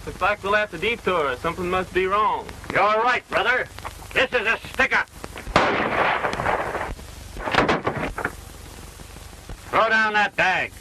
Looks like we'll have to detour. Something must be wrong. You're right, brother. This is a stick-up. Throw down that bag.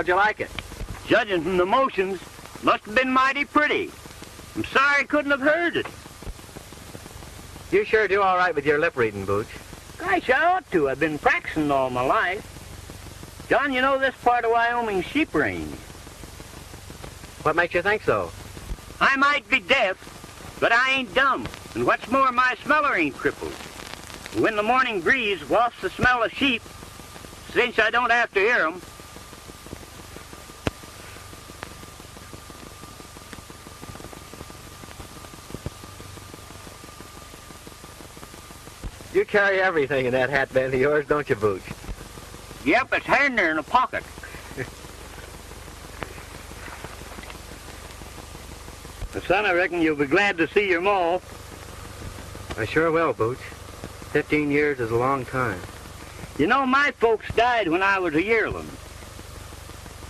How'd you like it? Judging from the motions, must have been mighty pretty. I'm sorry I couldn't have heard it. You sure do all right with your lip reading, Bootch. Gosh, I ought to. I've been practicing all my life. John, you know this part of Wyoming's sheep range. What makes you think so? I might be deaf, but I ain't dumb. And what's more, my smeller ain't crippled. When the morning breeze wafts the smell of sheep, since I don't have to hear 'em, You carry everything in that hat band of yours, don't you, Bootch? yep, it's handy in a pocket. Son, I reckon you'll be glad to see your ma. I sure will, Bootch. 15 years is a long time. You know, my folks died when I was a yearling.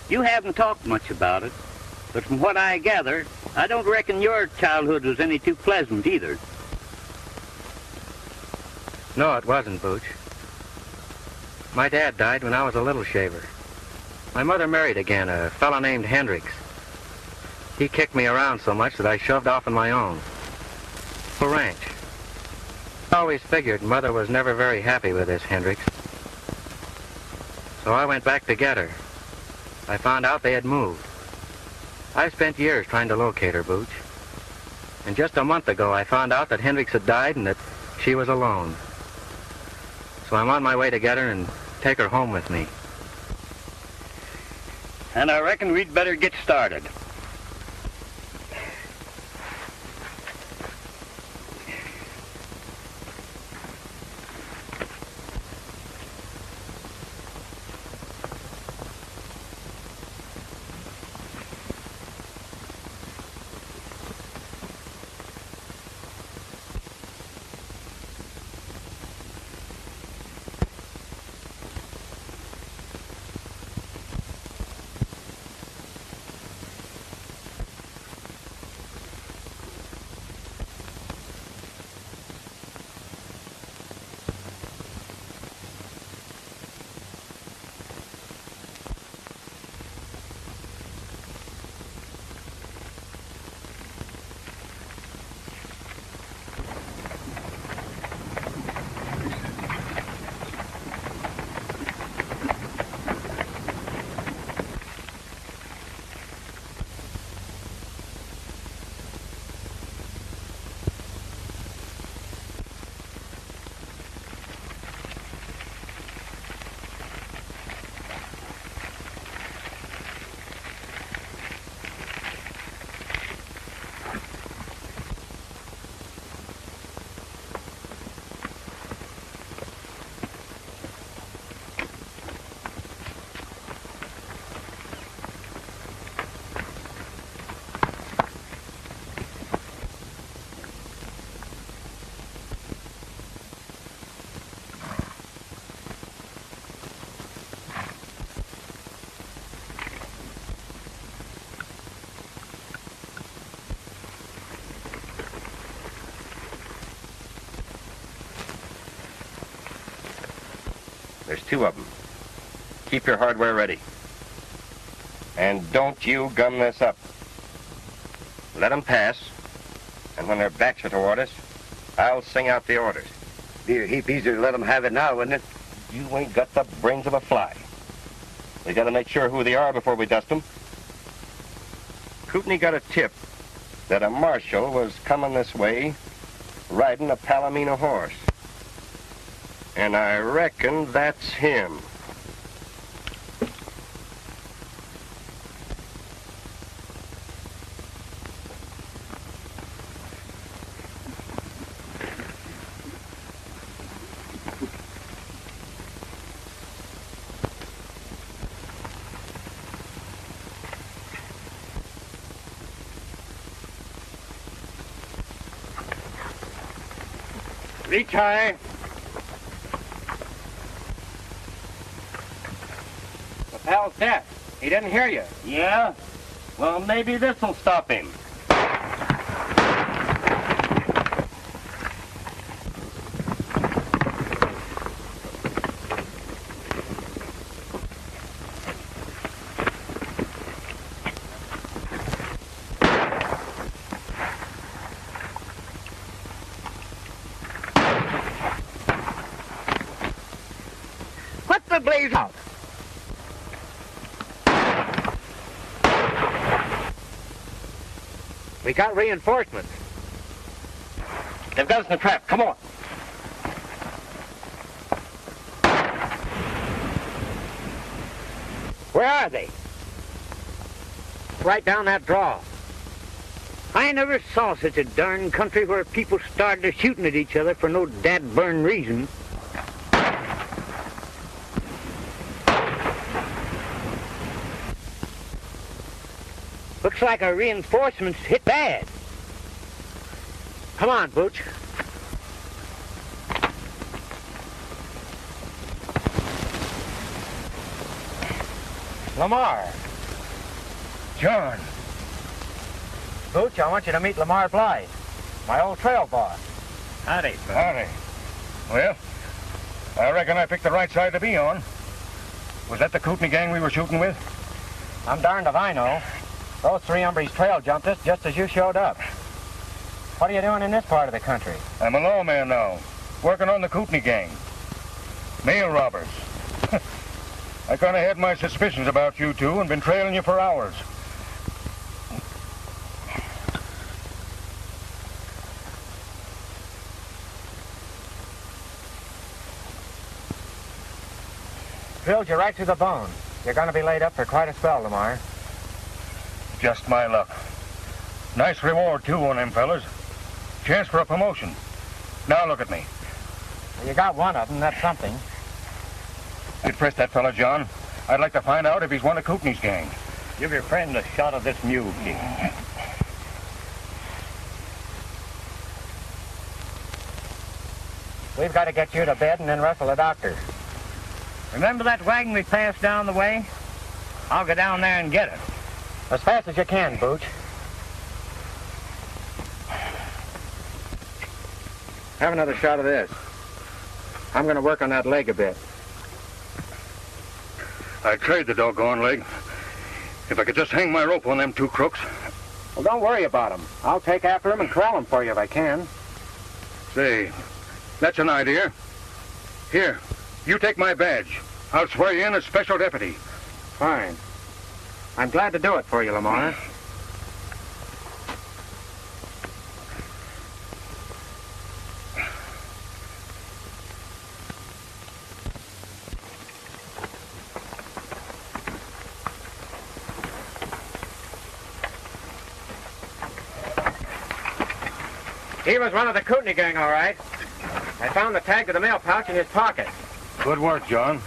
You haven't talked much about it, but from what I gather, I don't reckon your childhood was any too pleasant either. No, it wasn't, Bootch. My dad died when I was a little shaver. My mother married again, a fellow named Hendricks. He kicked me around so much that I shoved off on my own. For ranch. I always figured Mother was never very happy with this Hendricks. So I went back to get her. I found out they had moved. I spent years trying to locate her, Bootch. And just a month ago, I found out that Hendricks had died and that she was alone. So I'm on my way to get her and take her home with me. And I reckon we'd better get started. There's two of them. Keep your hardware ready. And don't you gum this up. Let them pass, and when their backs are toward us, I'll sing out the orders. Be a heap easier to let them have it now, wouldn't it? You ain't got the brains of a fly. We gotta make sure who they are before we dust them. Kootney got a tip that a marshal was coming this way riding a Palomino horse. And I reckon that's him. Reach high. The pal's dead. He didn't hear you. Yeah? Well, maybe this'll stop him. What the blaze out? We got reinforcements. They've got us in a trap. Come on. Where are they? Right down that draw. I never saw such a darn country where people started shooting at each other for no dad-burn reason. Looks like our reinforcements hit bad. Come on, Bootch. Lamar. John. Bootch, I want you to meet Lamar Bly, my old trail boss. Howdy, son. Howdy. Well, I reckon I picked the right side to be on. Was that the Kootney gang we were shooting with? I'm darned if I know. Those three hombres trail jumped us just as you showed up. What are you doing in this part of the country? I'm a lawman now, working on the Kootney gang. Mail robbers. I kind of had my suspicions about you two and been trailing you for hours. Drilled you right to the bone. You're going to be laid up for quite a spell, Lamar. Just my luck. Nice reward, too, on them fellas. Chance for a promotion. Now look at me. Well, you got one of them, that's something. You'd press that fella, John. I'd like to find out if he's one of Kootney's gang. Give your friend a shot of this mule, King. We've got to get you to bed and then rustle the doctor. Remember that wagon we passed down the way? I'll go down there and get it. As fast as you can, Bootch. Have another shot of this. I'm going to work on that leg a bit. I'd trade the doggone leg. If I could just hang my rope on them two crooks. Well, don't worry about them. I'll take after them and corral them for you if I can. Say, that's an idea. Here, you take my badge. I'll swear you in as special deputy. Fine. I'm glad to do it for you, Lamar. He was one of the Kootney gang, all right. I found the tag to the mail pouch in his pocket. Good work, John.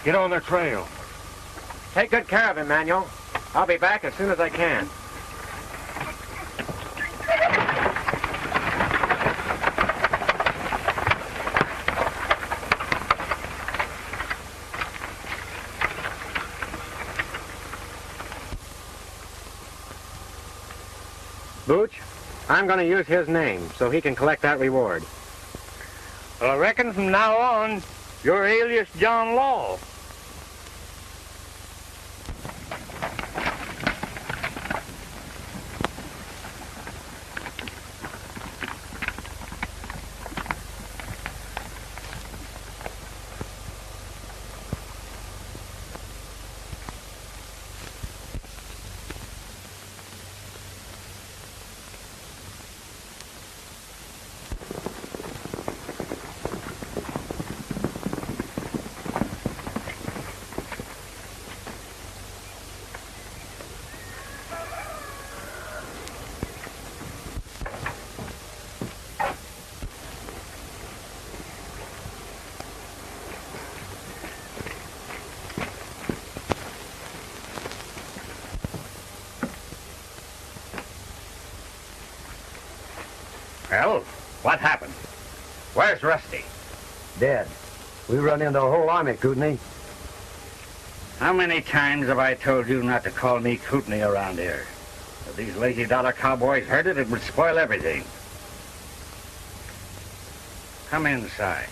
Get on their trail. Take good care of him, Manuel. I'll be back as soon as I can. Bootch, I'm going to use his name so he can collect that reward. Well, I reckon from now on, you're Alias John Law. Well, what happened? Where's Rusty? Dead. We run into a whole army, Kootney. How many times have I told you not to call me Kootney around here? If these lazy dollar cowboys heard it, it would spoil everything. Come inside.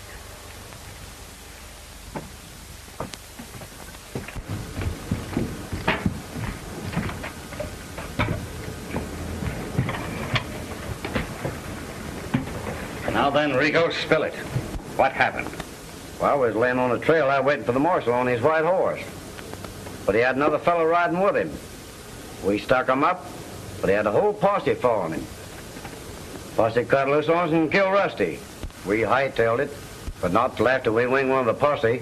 Now then, Rico, spill it. What happened? Well, I was laying on the trail out waiting for the marshal on his white horse. But he had another fellow riding with him. We stuck him up, but he had a whole posse following him. Posse cut loose on us and killed Rusty. We hightailed it, but not till after we winged one of the posse.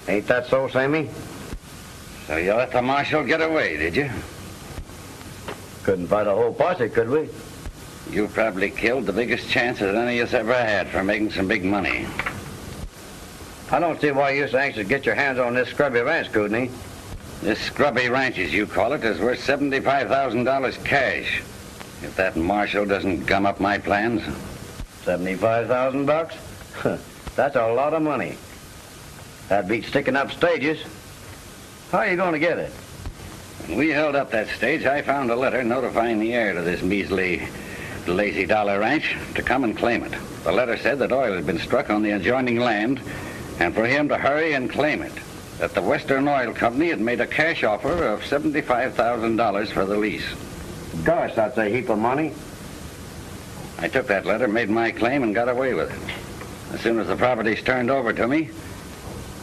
Ain't that so, Sammy? So you let the marshal get away, did you? Couldn't fight a whole posse, could we? You probably killed the biggest chance that any of us ever had for making some big money. I don't see why you're so anxious to get your hands on this scrubby ranch, Kootney. This scrubby ranch, as you call it, is worth $75,000 cash. If that marshal doesn't gum up my plans. $75,000? That's a lot of money. That beats sticking up stages. How are you going to get it? When we held up that stage, I found a letter notifying the heir to this measly, lazy dollar ranch to come and claim it. The letter said that oil had been struck on the adjoining land and for him to hurry and claim it. That the Western Oil Company had made a cash offer of $75,000 for the lease. Gosh, that's a heap of money. I took that letter, made my claim, and got away with it. As soon as the property's turned over to me,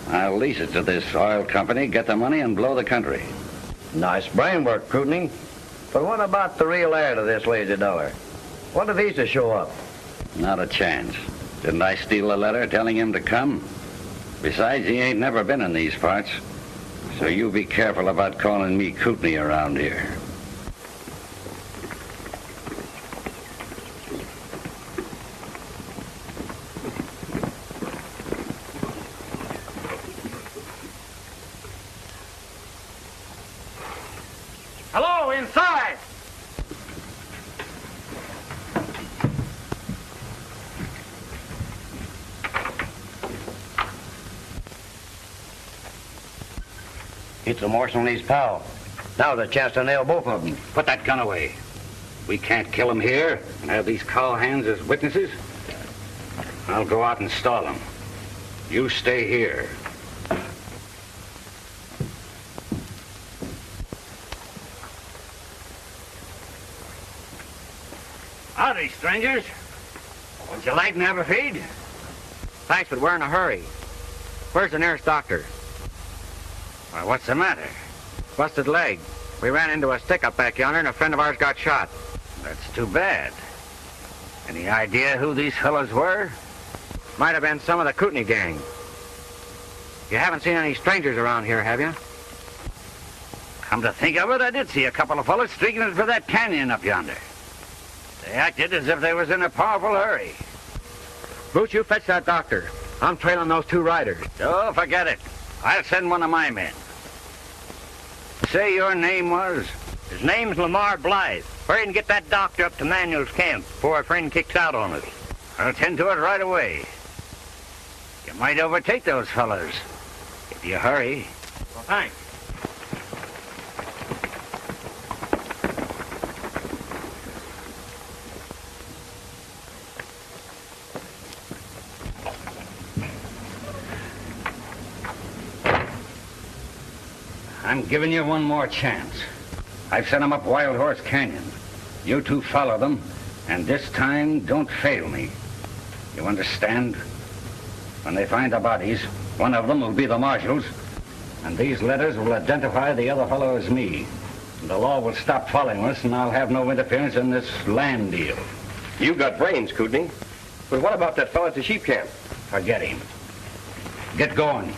I'll lease it to this oil company, get the money, and blow the country. Nice brain work, Kootney. But what about the real heir to this lazy dollar? What if he's to show up? Not a chance. Didn't I steal a letter telling him to come? Besides, he ain't never been in these parts. So you be careful about calling me Kootney around here. Hello, inside! It's the marshal and his pal. Now's a chance to nail both of them. Put that gun away. We can't kill him here and have these cowhands as witnesses. I'll go out and stall him. You stay here. Howdy, strangers. Would you like to have a feed? Thanks, but we're in a hurry. Where's the nearest doctor? Well, what's the matter? Busted leg. We ran into a stick-up back yonder, and a friend of ours got shot. That's too bad. Any idea who these fellows were? Might have been some of the Kootney gang. You haven't seen any strangers around here, have you? Come to think of it, I did see a couple of fellows streaking it for that canyon up yonder. They acted as if they was in a powerful hurry. Bootch, you fetch that doctor. I'm trailing those two riders. Oh, forget it. I'll send one of my men. Say your name was? His name's Lamar Bly. Hurry and get that doctor up to Manuel's camp before our friend kicks out on us. I'll tend to it right away. You might overtake those fellows if you hurry. Well, thanks. I'm giving you one more chance. I've sent them up Wild Horse Canyon. You two follow them, and this time don't fail me. You understand? When they find the bodies, one of them will be the marshal's, and these letters will identify the other fellow as me. The law will stop following us, and I'll have no interference in this land deal. You got brains, Kootney. But what about that fellow at the sheep camp? Forget him. Get going.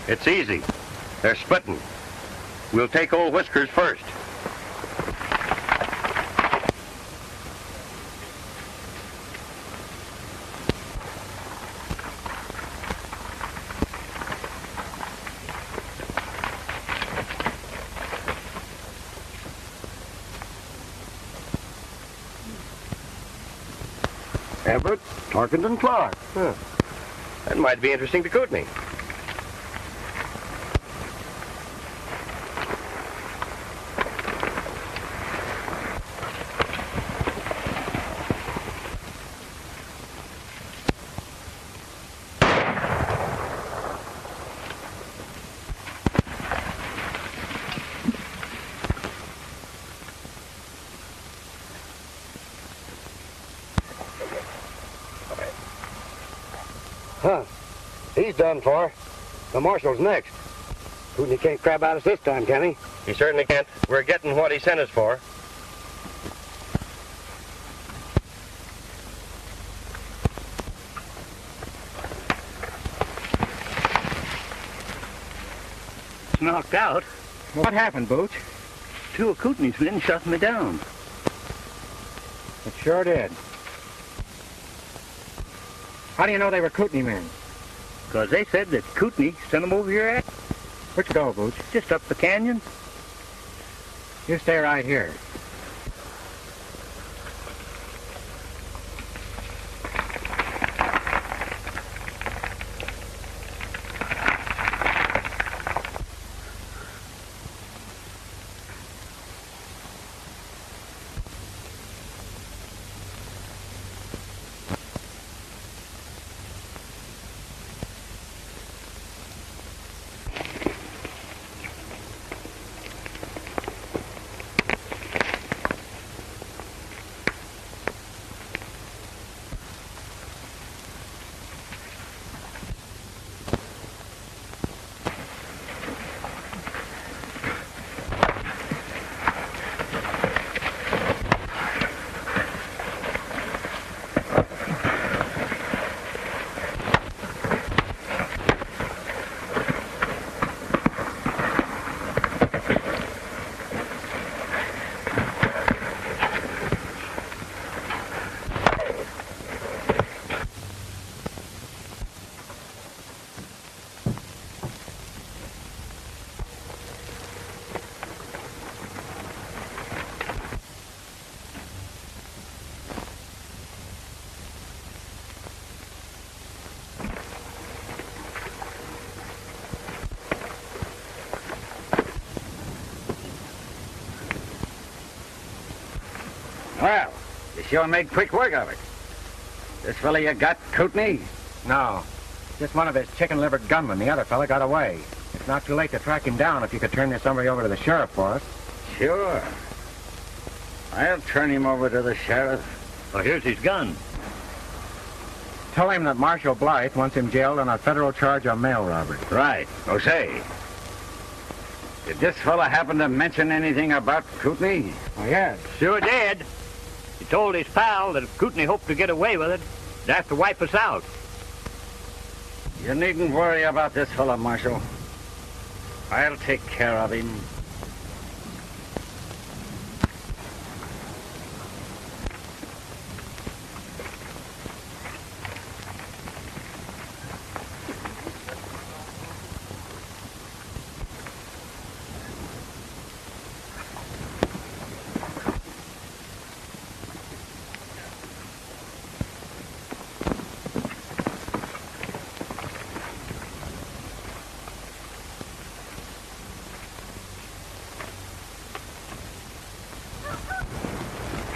It's easy. They're splitting. We'll take old Whiskers first. Everett Tarkington Clark. Huh. That might be interesting to Kootney. Huh. He's done for. The marshal's next. Kootney can't crab out us this time, can he? He certainly can't. We're getting what he sent us for. It's knocked out. What happened, Bootch? Two of Kootney's men shot me down. It sure did. How do you know they were Kootney men? Because they said that Kootney sent them over your ass. Where'd you go, Bootch? Just up the canyon. You stay right here. Well, you sure made quick work of it. This fella you got, Kootney? No. Just one of his chicken-livered gunmen. The other fella got away. It's not too late to track him down if you could turn this summary over to the sheriff for us. Sure. I'll turn him over to the sheriff. Well, here's his gun. Tell him that Marshal Bly wants him jailed on a federal charge of mail robbery. Right. Oh, say, did this fella happen to mention anything about Kootney? Oh, yes. Sure did. He told his pal that if Kootney hoped to get away with it, he'd have to wipe us out. You needn't worry about this fella, Marshal. I'll take care of him.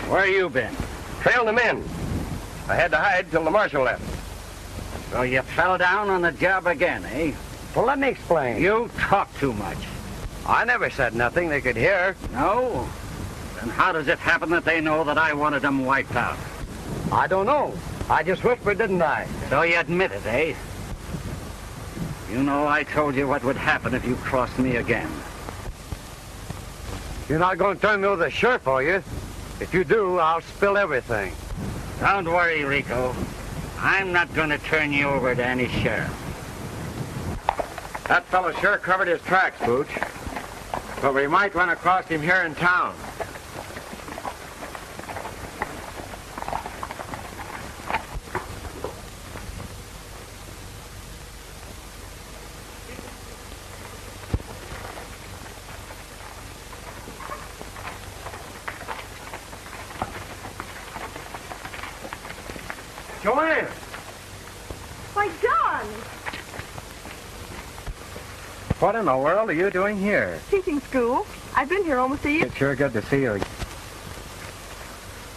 Where you been? Trailed them in. I had to hide till the marshal left. So you fell down on the job again, eh? Well, let me explain. You talk too much. I never said nothing they could hear. No? Then how does it happen that they know that I wanted them wiped out? I don't know. I just whispered, didn't I? So you admit it, eh? You know I told you what would happen if you crossed me again. You're not going to turn me over to the sheriff, are you? If you do, I'll spill everything. Don't worry, Rico. I'm not going to turn you over to any sheriff. That fellow sure covered his tracks, Bootch. But we might run across him here in town. Joanne! Why, John! What in the world are you doing here? Teaching school. I've been here almost a year. It's sure good to see you.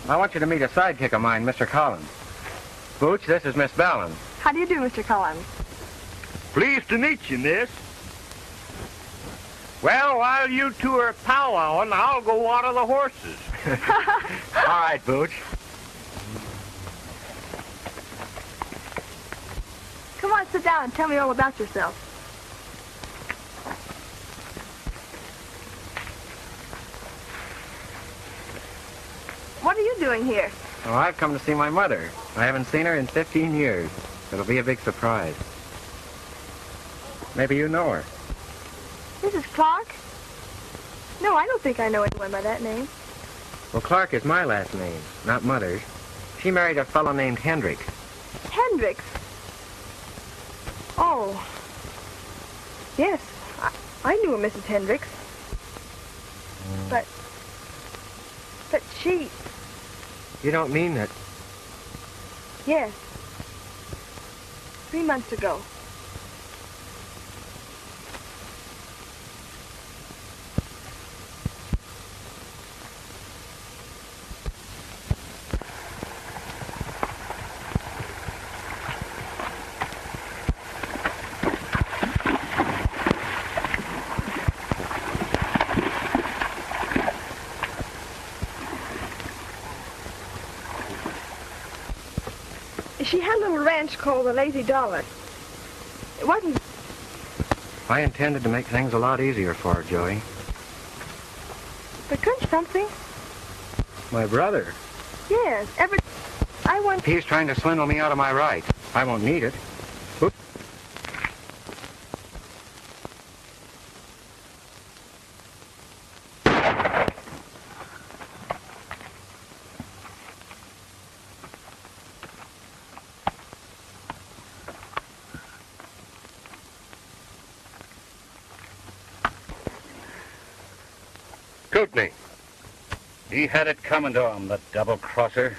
I want you to meet a sidekick of mine, Mr. Collins. Bootch, this is Miss Vallon. How do you do, Mr. Collins? Pleased to meet you, miss. Well, while you two are powwowing, I'll go water the horses. All right, Bootch. Come on, sit down and tell me all about yourself. What are you doing here? Oh, I've come to see my mother. I haven't seen her in 15 years. It'll be a big surprise. Maybe you know her. Mrs. Clark? No, I don't think I know anyone by that name. Well, Clark is my last name, not Mother's. She married a fellow named Hendricks. Hendricks? Oh. Yes, I knew a Mrs. Hendricks. But she... You don't mean that... Yes. 3 months ago. She had a little ranch called the Lazy Dollar. It wasn't... I intended to make things a lot easier for her, Joey. But couldn't something? My brother? Yes, Everett... I want... He's trying to swindle me out of my right. I won't need it. Oop. Kootney. He had it coming to him, the double-crosser.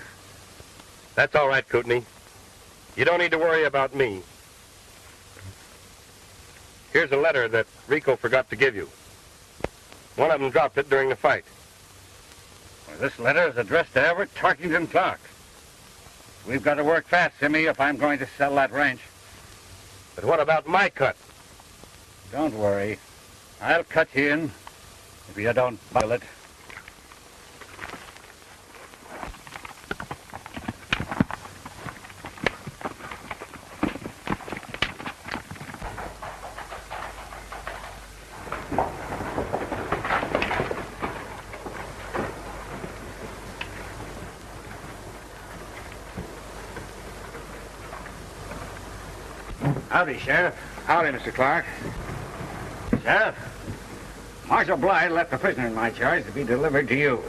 That's all right, Kootney. You don't need to worry about me. Here's a letter that Rico forgot to give you. One of them dropped it during the fight. Well, this letter is addressed to Everett Tarkington Clark. We've got to work fast, Simmy, if I'm going to sell that ranch. But what about my cut? Don't worry. I'll cut you in if you don't boil it. Howdy, Sheriff. Howdy, Mr. Clark. Sheriff, Marshal Bly left the prisoner in my charge to be delivered to you.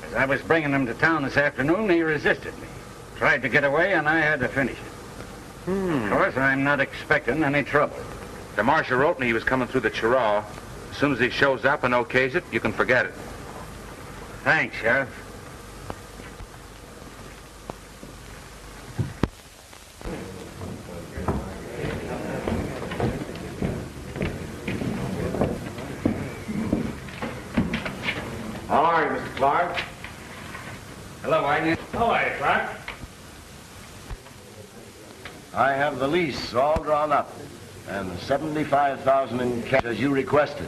As I was bringing him to town this afternoon, he resisted me. Tried to get away, and I had to finish it. Of course, I'm not expecting any trouble. The marshal wrote me he was coming through the Chiraw. As soon as he shows up and okays it, you can forget it. Thanks, Sheriff. How are you, Mr. Clark? Hello, Agnes. Hello, Clark. I have the lease all drawn up, and the $75,000 in cash as you requested.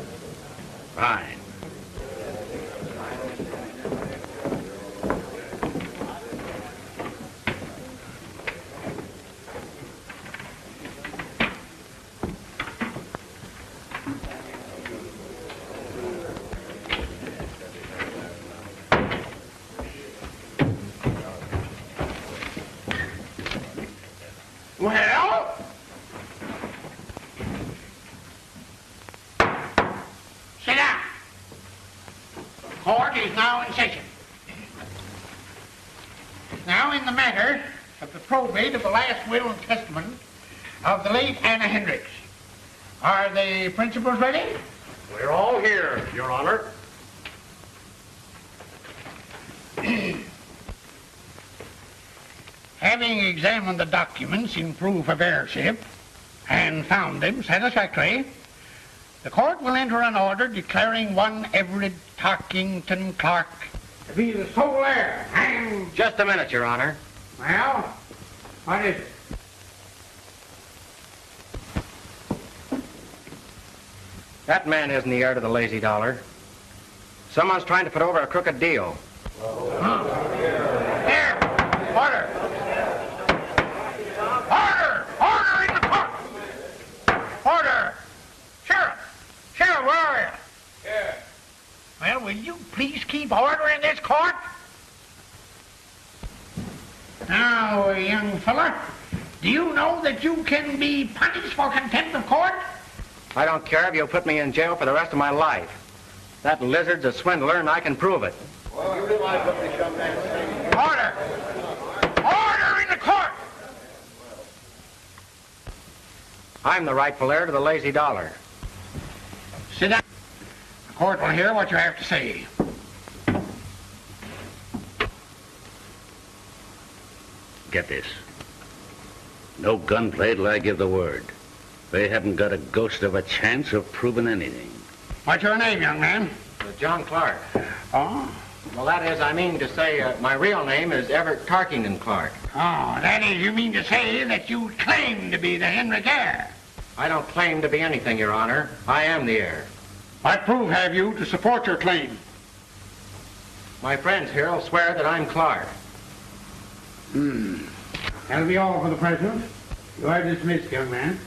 Fine. Well? Now, in the matter of the probate of the last will and testament of the late Anna Hendricks, are the principals ready? We're all here, Your Honor. Having examined the documents in proof of heirship and found them satisfactory, the court will enter an order declaring one Everett Tarkington Clark to be the sole heir and... Just a minute, Your Honor. Well, what is it? That man isn't the heir to the lazy dollar. Someone's trying to put over a crooked deal. There! Order! Order! Order in the court! Order! Sheriff! Sheriff, where are you? Here. Well, will you please keep order in this court? Now, young fella, do you know that you can be punished for contempt of court? I don't care if you'll put me in jail for the rest of my life. That lizard's a swindler, and I can prove it. Order! Order in the court! I'm the rightful heir to the lazy dollar. Sit down. The court will hear what you have to say. Get this. No gunplay till I give the word. They haven't got a ghost of a chance of proving anything. What's your name, young man? John Clark. Oh? Well, that is, I mean to say, my real name is Everett Tarkington Clark. Oh, that is, you mean to say that you claim to be the Hendrick heir? I don't claim to be anything, Your Honor. I am the heir. What proof have you to support your claim? My friends here will swear that I'm Clark. That'll be all for the present. You are dismissed, young man.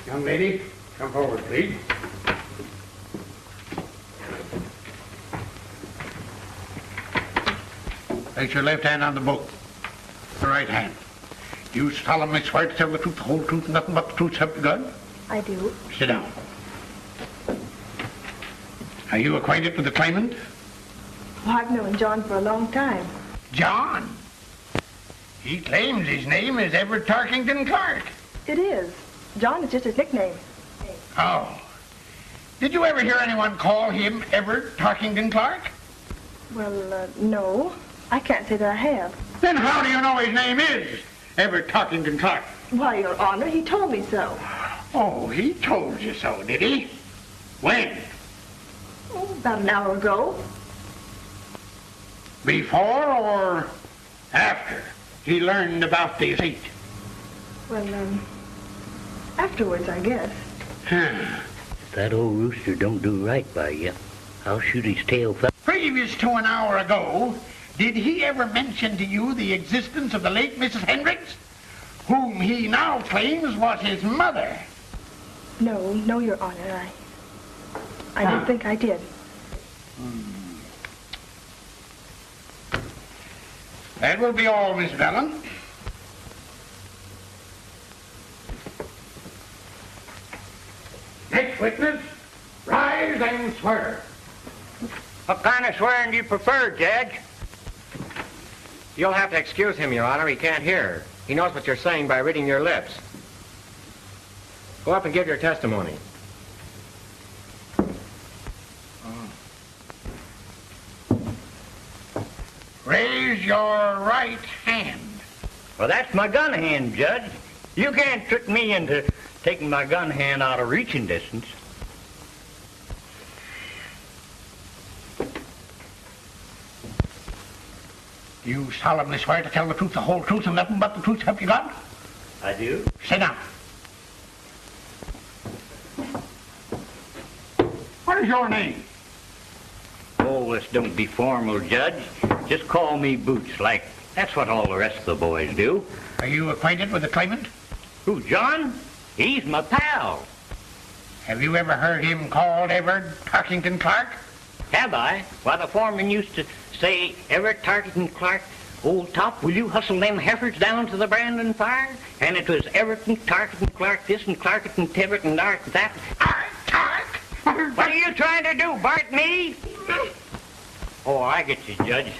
Young lady, come forward, please. Place your left hand on the book. The right hand. You solemnly swear to tell the truth, the whole truth, and nothing but the truth, so help you God? I do. Sit down. Are you acquainted with the claimant? Well, I've known John for a long time. John? He claims his name is Everett Tarkington Clark. It is. John is just his nickname. Oh. Did you ever hear anyone call him Everett Tarkington Clark? Well, no. I can't say that I have. Then how do you know his name is Everett Tarkington Clark? Why, Your Honor, he told me so. Oh, he told you so, did he? When? Oh, about an hour ago. Before or after he learned about the estate? Well, afterwards, I guess. If that old rooster don't do right by you, I'll shoot his tail. Previous to an hour ago, did he ever mention to you the existence of the late Mrs. Hendricks, whom he now claims was his mother? No, Your Honor, I don't think I did. That will be all, Miss Vallon. Next witness, rise and swear. What kind of swearing do you prefer, Judge? You'll have to excuse him, Your Honor. He can't hear. He knows what you're saying by reading your lips. Go up and give your testimony. Raise your right hand. Well, that's my gun hand, Judge. You can't trick me into taking my gun hand out of reaching distance. You solemnly swear to tell the truth, the whole truth, and nothing but the truth, help you God? I do. Sit down. What is your name? Oh, this don't be formal, Judge. Just call me Bootch, like that's what all the rest of the boys do. Are you acquainted with the claimant? Who, John? He's my pal. Have you ever heard him called Everett Tarkington Clark? Have I? Why, the foreman used to say, Everett Tarkington Clark, old top, will you hustle them heifers down to the branding fire? And it was Everett and Tarkington Clark this and Clark and Tibbet and Dark that. Clark! What are you trying to do, Bart me? Oh, I get you, Judge.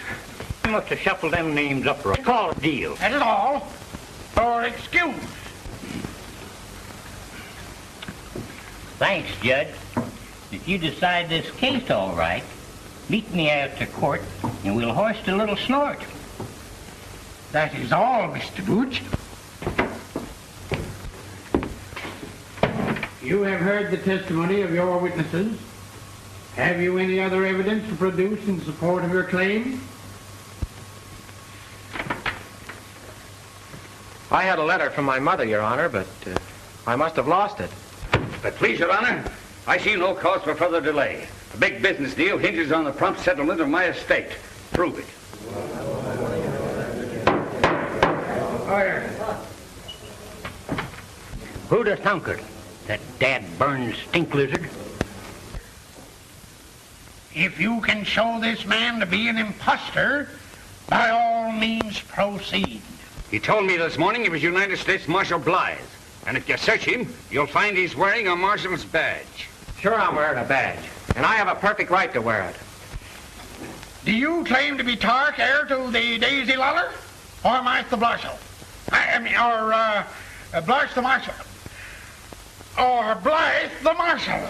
You must have shuffled them names up right. Call a deal. That is all. Or excuse. Thanks, Judge. If you decide this case all right, meet me after court, and we'll hoist a little snort. That is all, Mr. Bootch. You have heard the testimony of your witnesses. Have you any other evidence to produce in support of your claim? I had a letter from my mother, Your Honor, but I must have lost it. But please, Your Honor, I see no cause for further delay. A big business deal hinges on the prompt settlement of my estate. Prove it. Order. Who'd have thunk her? That dad-burned stink lizard? If you can show this man to be an imposter, by all means proceed. He told me this morning he was United States Marshal Bly. And if you search him, you'll find he's wearing a marshal's badge. Sure, I'm wearing a badge, and I have a perfect right to wear it. Do you claim to be Tark, heir to the Daisy Luller? Or Martha Blarshall? Blarsh the Marshal. Or Blythe the Marshal.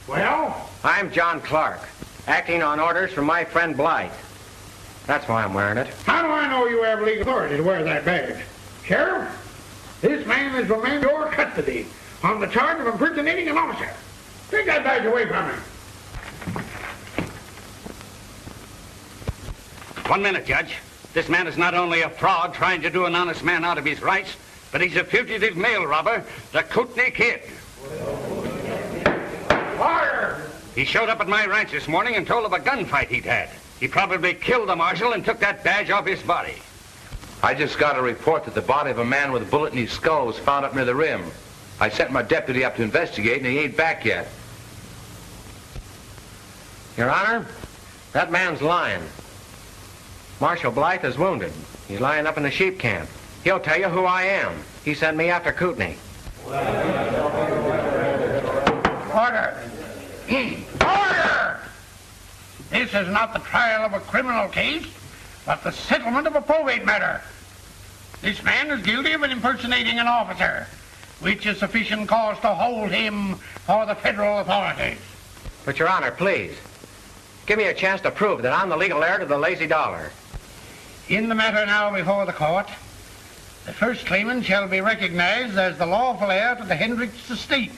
Well? I'm John Clark, acting on orders from my friend Bly. That's why I'm wearing it. How do I know you have legal authority to wear that badge? Sheriff, this man is remanded your custody on the charge of impersonating an officer. Take that badge away from him. 1 minute, Judge. This man is not only a fraud trying to do an honest man out of his rights, but he's a fugitive mail robber, the Kootney Kid. Order! He showed up at my ranch this morning and told of a gunfight he'd had. He probably killed the marshal and took that badge off his body. I just got a report that the body of a man with a bullet in his skull was found up near the rim. I sent my deputy up to investigate, and he ain't back yet. Your Honor, that man's lying. Marshal Bly is wounded. He's lying up in the sheep camp. He'll tell you who I am. He sent me after Kootney. Order! Order! This is not the trial of a criminal case, but the settlement of a probate matter. This man is guilty of impersonating an officer, which is sufficient cause to hold him for the federal authorities. But, Your Honor, please, give me a chance to prove that I'm the legal heir to the lazy dollar. In the matter now before the court, the first claimant shall be recognized as the lawful heir to the Hendricks estate.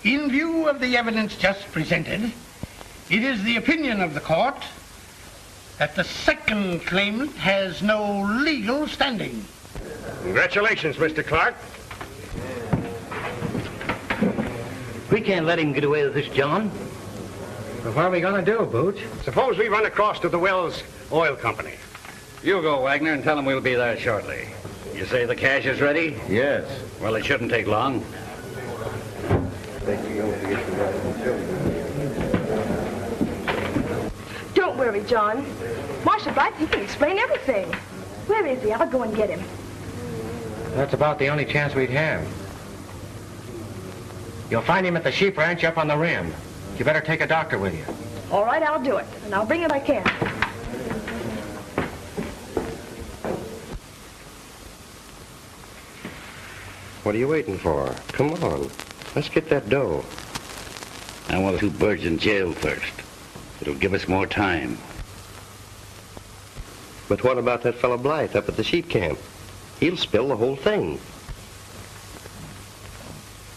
In view of the evidence just presented, it is the opinion of the court that the second claimant has no legal standing. Congratulations, Mr. Clark. We can't let him get away with this, John. But what are we going to do, Bootch? Suppose we run across to the Wells Oil Company. You go, Wagner, and tell him we'll be there shortly. You say the cash is ready? Yes. Well, it shouldn't take long. Don't worry, John. Marshal Bly, he can explain everything. Where is he? I'll go and get him. That's about the only chance we'd have. You'll find him at the sheep ranch up on the rim. You better take a doctor with you. All right, I'll do it, and I'll bring it I can. What are you waiting for? Come on. Let's get that dough. I want the 2 birds in jail first. It'll give us more time. But what about that fellow Blythe up at the sheep camp? He'll spill the whole thing.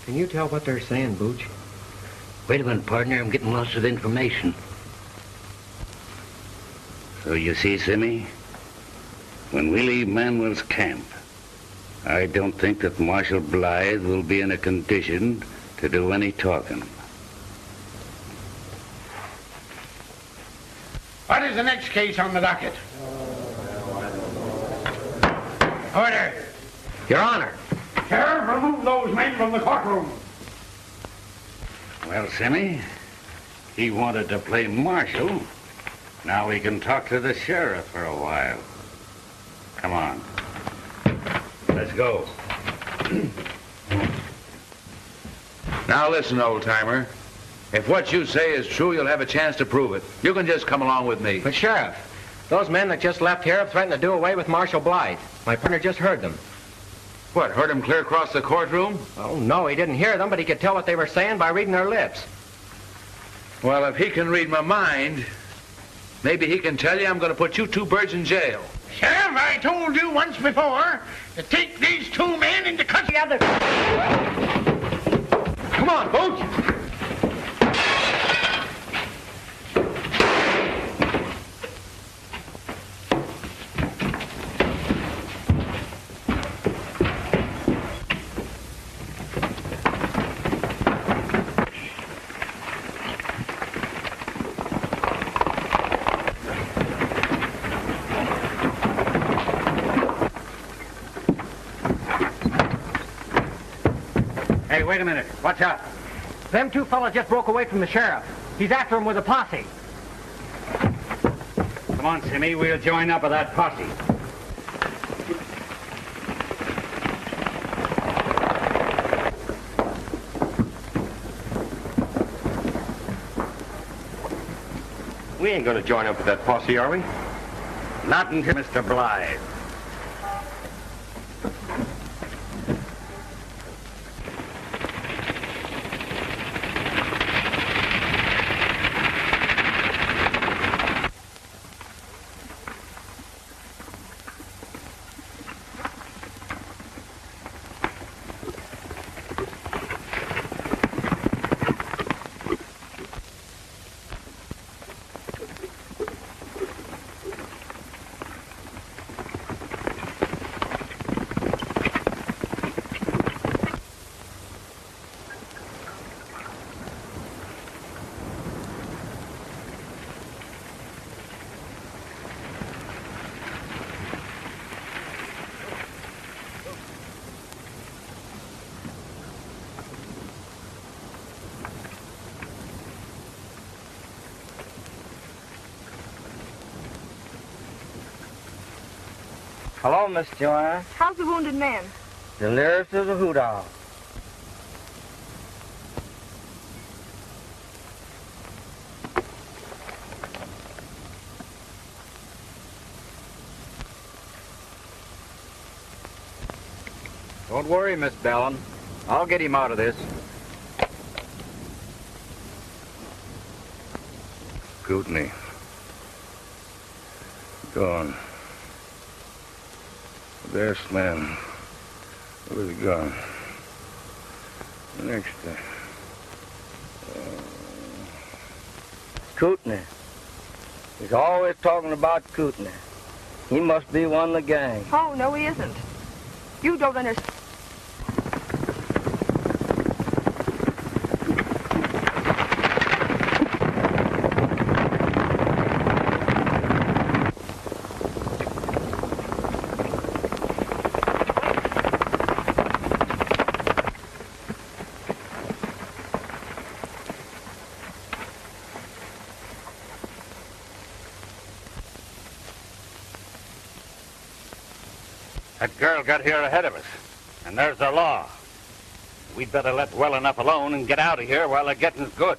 Can you tell what they're saying, Bootch? Wait a minute, partner. I'm getting lots of information. So you see, Simmy, when we leave Manuel's camp, I don't think that Marshal Bly will be in a condition to do any talking. What is the next case on the docket? Order. Your Honor. Sheriff, remove those men from the courtroom. Well, Simmy, he wanted to play marshal. Now we can talk to the sheriff for a while. Come on. Let's go. Now listen, old-timer. If what you say is true, you'll have a chance to prove it. You can just come along with me. But, Sheriff, those men that just left here have threatened to do away with Marshal Bly. My partner just heard them. What, heard him clear across the courtroom? Oh, no, he didn't hear them, but he could tell what they were saying by reading their lips. Well, if he can read my mind, maybe he can tell you I'm going to put you two birds in jail. Sheriff, I told you once before to take these two men into custody. Come on, Bootch! Hey, wait a minute. Watch out. Them two fellas just broke away from the sheriff. He's after him with a posse. Come on, Simmy. We'll join up with that posse. We ain't gonna join up with that posse, are we? Not until Mr. Bly. Hello, Miss Joanne. How's the wounded man? The nearest is a hoot owl. Don't worry, Miss Vallon. I'll get him out of this. Kootney. Gone. This man with a gun. Next Kootney. He's always talking about Kootney. He must be one of the gang. Oh, no, he isn't. You don't understand. That girl got here ahead of us, and there's the law. We'd better let well enough alone and get out of here while the getting's good.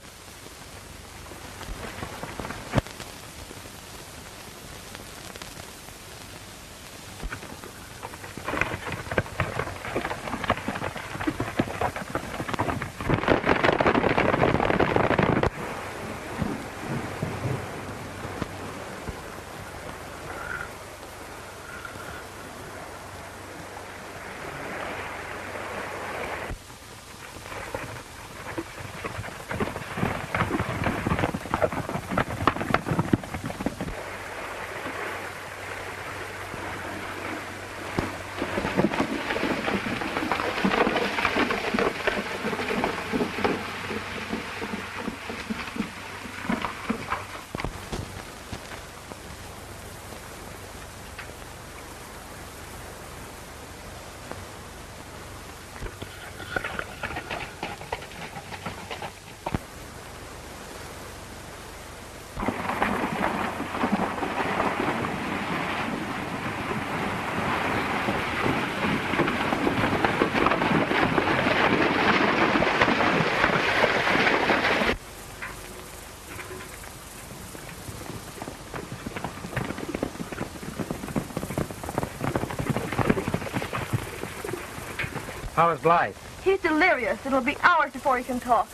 How is Bly? He's delirious. It'll be hours before he can talk.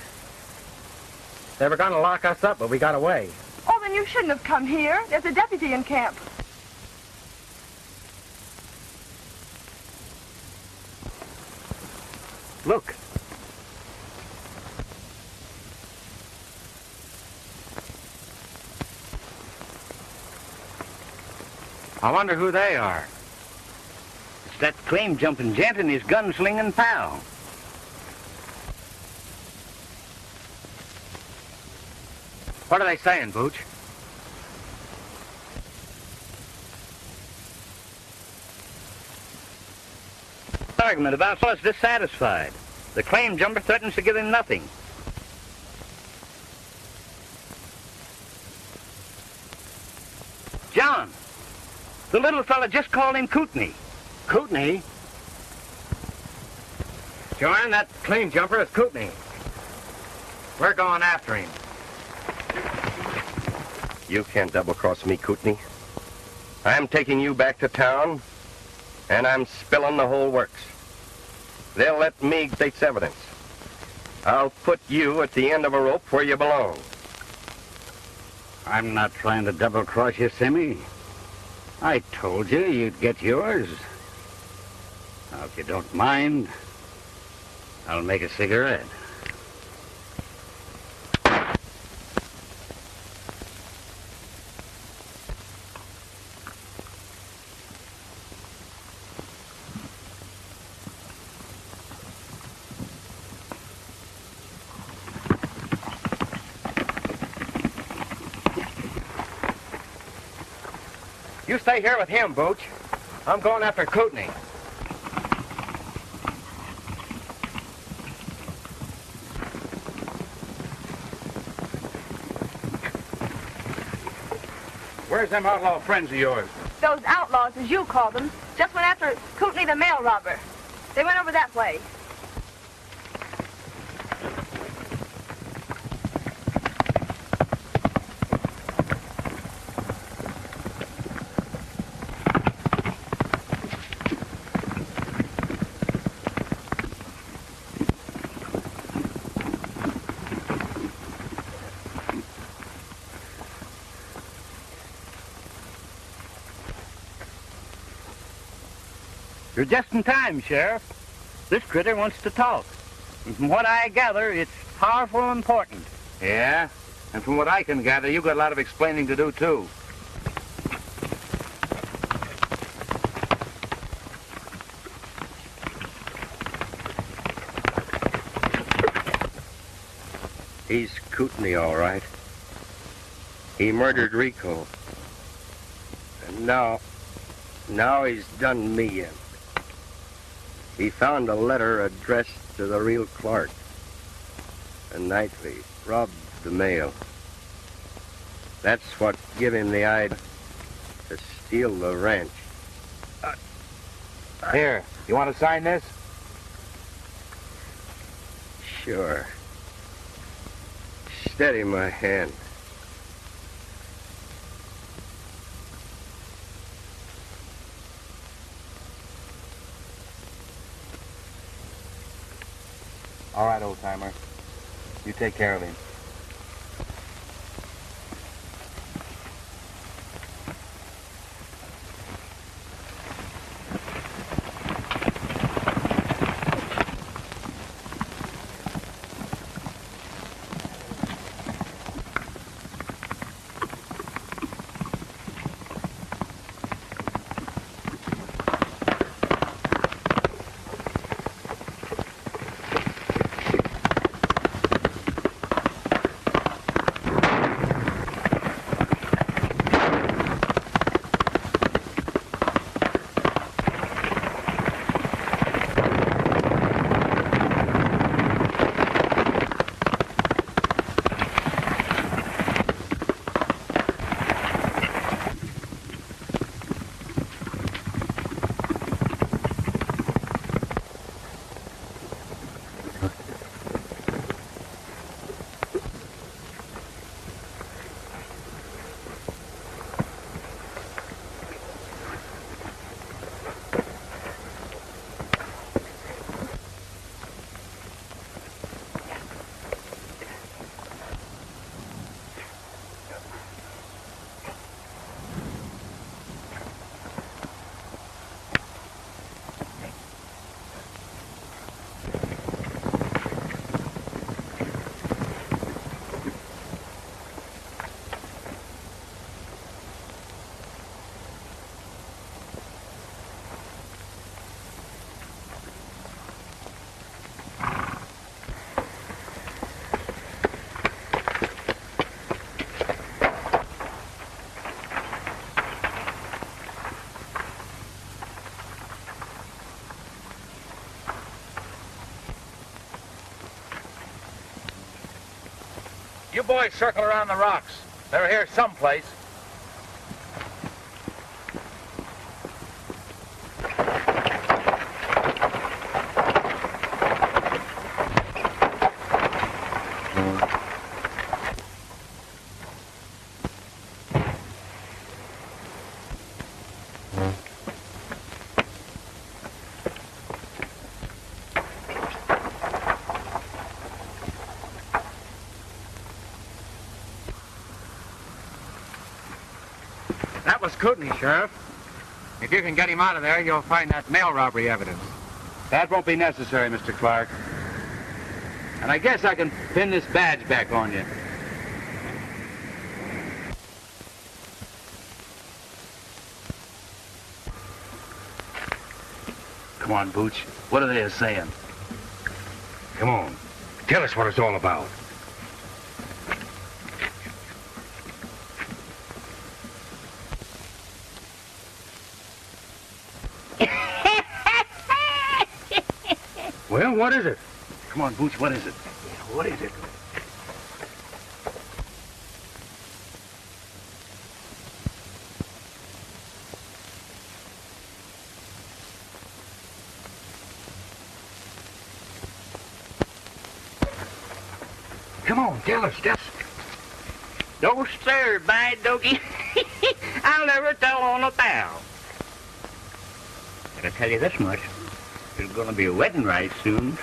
They were going to lock us up, but we got away. Oh, then you shouldn't have come here. There's a deputy in camp. Look. I wonder who they are. It's that claim-jumping gent and his gun-slinging pal. What are they saying, Bootch? Argument about fellas dissatisfied. The claim jumper threatens to give him nothing. John, the little fella just called him Kootney. Kootney? Joanne, that claim jumper is Kootney. We're going after him. You can't double-cross me, Kootney. I'm taking you back to town, and I'm spilling the whole works. They'll let me take evidence. I'll put you at the end of a rope where you belong. I'm not trying to double-cross you, Simmy. I told you you'd get yours. Now, if you don't mind, I'll make a cigarette. You stay here with him, Bootch. I'm going after Kootney. Where's them outlaw friends of yours? Those outlaws, as you call them, just went after Kootney the mail robber. They went over that way. You're just in time, Sheriff. This critter wants to talk. And from what I gather, it's powerful important. Yeah? And from what I can gather, you've got a lot of explaining to do, too. He's Kootney, all right. He murdered Rico. And now he's done me in. He found a letter addressed to the real Clark. And nightly robbed the mail. That's what give him the idea to steal the ranch. Here, you want to sign this? Sure. Steady my hand. All right, old-timer. You take care of him. You boys circle around the rocks. They're here someplace. That was Kootney, Sheriff. If you can get him out of there, you'll find that mail robbery evidence. That won't be necessary, Mr. Clark. And I guess I can pin this badge back on you. Come on, Bootch. What are they saying? Come on. Tell us what it's all about. Well, what is it? Come on, Bootch, what is it? What is it? Come on, tell us. No, sir, by doggy. I'll never tell on a pal. But I tell you this much. There's going to be a wedding right soon.